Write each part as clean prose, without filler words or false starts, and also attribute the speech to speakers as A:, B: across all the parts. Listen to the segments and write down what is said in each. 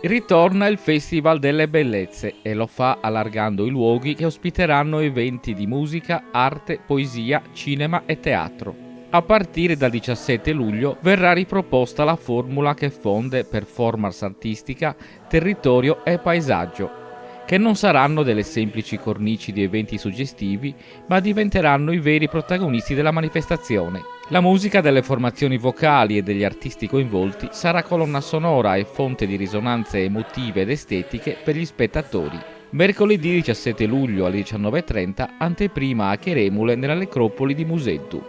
A: Ritorna il Festival delle Bellezze e lo fa allargando i luoghi che ospiteranno eventi di musica, arte, poesia, cinema e teatro. A partire dal 17 luglio verrà riproposta la formula che fonde performance artistica, territorio e paesaggio, che non saranno delle semplici cornici di eventi suggestivi, ma diventeranno i veri protagonisti della manifestazione. La musica delle formazioni vocali e degli artisti coinvolti sarà colonna sonora e fonte di risonanze emotive ed estetiche per gli spettatori. Mercoledì 17 luglio alle 19:30 anteprima a Cheremule nella necropoli di Museddu.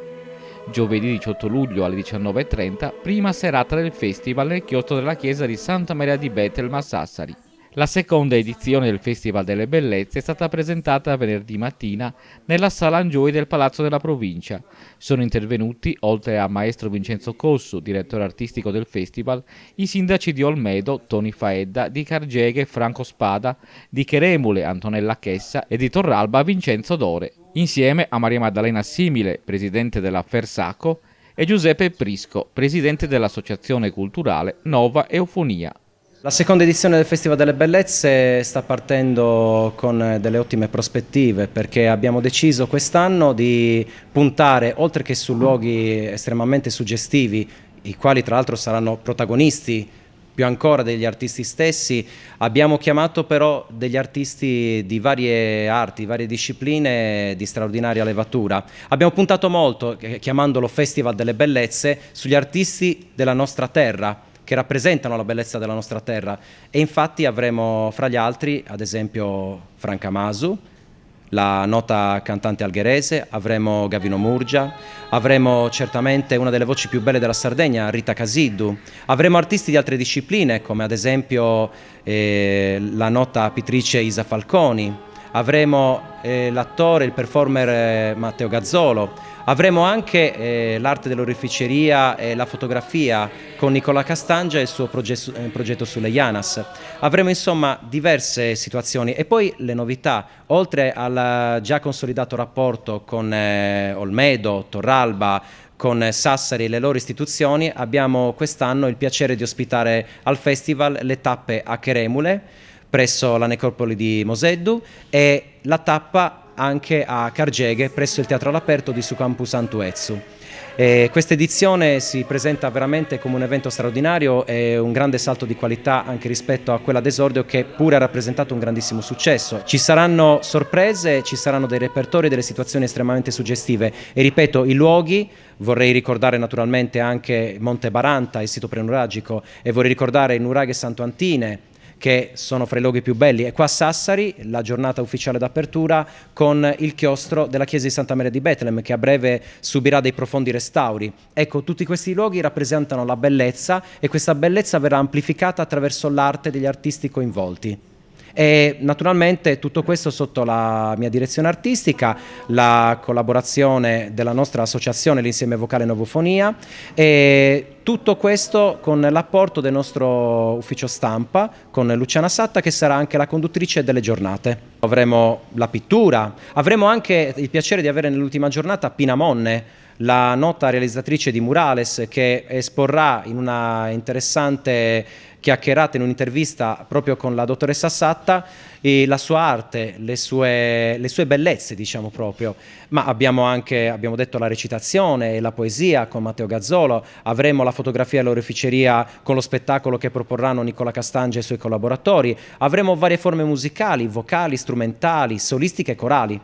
A: Giovedì 18 luglio alle 19:30 prima serata del festival nel chiostro della chiesa di Santa Maria di Betelma a Sassari. La seconda edizione del Festival delle Bellezze è stata presentata venerdì mattina nella Sala Angioi del Palazzo della Provincia. Sono intervenuti, oltre a maestro Vincenzo Cossu, direttore artistico del festival, i sindaci di Olmedo, Toni Faedda, di Cargeghe, Franco Spada, di Cheremule, Antonella Chessa e di Torralba, Vincenzo Dore, insieme a Maria Maddalena Simile, presidente della Fersaco, e Giuseppe Prisco, presidente dell'associazione culturale Nova Eufonia.
B: La seconda edizione del Festival delle Bellezze sta partendo con delle ottime prospettive, perché abbiamo deciso quest'anno di puntare, oltre che su luoghi estremamente suggestivi, i quali tra l'altro saranno protagonisti più ancora degli artisti stessi, abbiamo chiamato però degli artisti di varie arti, varie discipline di straordinaria levatura. Abbiamo puntato molto, chiamandolo Festival delle Bellezze, sugli artisti della nostra terra, che rappresentano la bellezza della nostra terra, e infatti avremo fra gli altri ad esempio Franca Masu, la nota cantante algherese, avremo Gavino Murgia, avremo certamente una delle voci più belle della Sardegna, Rita Casiddu, avremo artisti di altre discipline come ad esempio la nota pittrice Isa Falconi, avremo l'attore, il performer Matteo Gazzolo. Avremo anche l'arte dell'oreficeria e la fotografia con Nicola Castangia e il suo progetto sulle Janas. Avremo insomma diverse situazioni e poi le novità, oltre al già consolidato rapporto con Olmedo, Torralba, con Sassari e le loro istituzioni, abbiamo quest'anno il piacere di ospitare al festival le tappe a Cheremule, presso la necropoli di Moseddu, e la tappa anche a Cargeghe presso il Teatro all'Aperto di Sucampus Antuezzu. Questa edizione si presenta veramente come un evento straordinario e un grande salto di qualità anche rispetto a quella d'esordio, che pure ha rappresentato un grandissimo successo. Ci saranno sorprese, ci saranno dei repertori, delle situazioni estremamente suggestive e ripeto, i luoghi, vorrei ricordare naturalmente anche Monte Baranta, il sito prenuragico, e vorrei ricordare il Nuraghe Santo Antine, che sono fra i luoghi più belli, e qua a Sassari la giornata ufficiale d'apertura con il chiostro della chiesa di Santa Maria di Betlem, che a breve subirà dei profondi restauri. Ecco, tutti questi luoghi rappresentano la bellezza, e questa bellezza verrà amplificata attraverso l'arte degli artisti coinvolti. E naturalmente tutto questo sotto la mia direzione artistica, la collaborazione della nostra associazione, l'Insieme Vocale Novofonia, e tutto questo con l'apporto del nostro ufficio stampa, con Luciana Satta, che sarà anche la conduttrice delle giornate. Avremo la pittura, avremo anche il piacere di avere nell'ultima giornata Pina Monne, la nota realizzatrice di murales, che esporrà in una interessante chiacchierata, in un'intervista proprio con la dottoressa Satta, la sua arte, le sue bellezze, diciamo proprio. Ma abbiamo detto, la recitazione e la poesia con Matteo Gazzolo, avremo la fotografia e l'oreficeria con lo spettacolo che proporranno Nicola Castangia e i suoi collaboratori, avremo varie forme musicali, vocali, strumentali, solistiche e corali.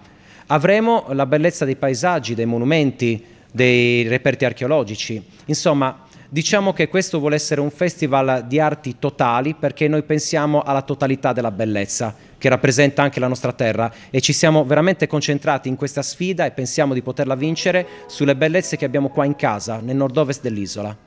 B: Avremo la bellezza dei paesaggi, dei monumenti, dei reperti archeologici. Insomma, diciamo che questo vuole essere un festival di arti totali, perché noi pensiamo alla totalità della bellezza che rappresenta anche la nostra terra, e ci siamo veramente concentrati in questa sfida e pensiamo di poterla vincere sulle bellezze che abbiamo qua in casa, nel nord-ovest dell'isola.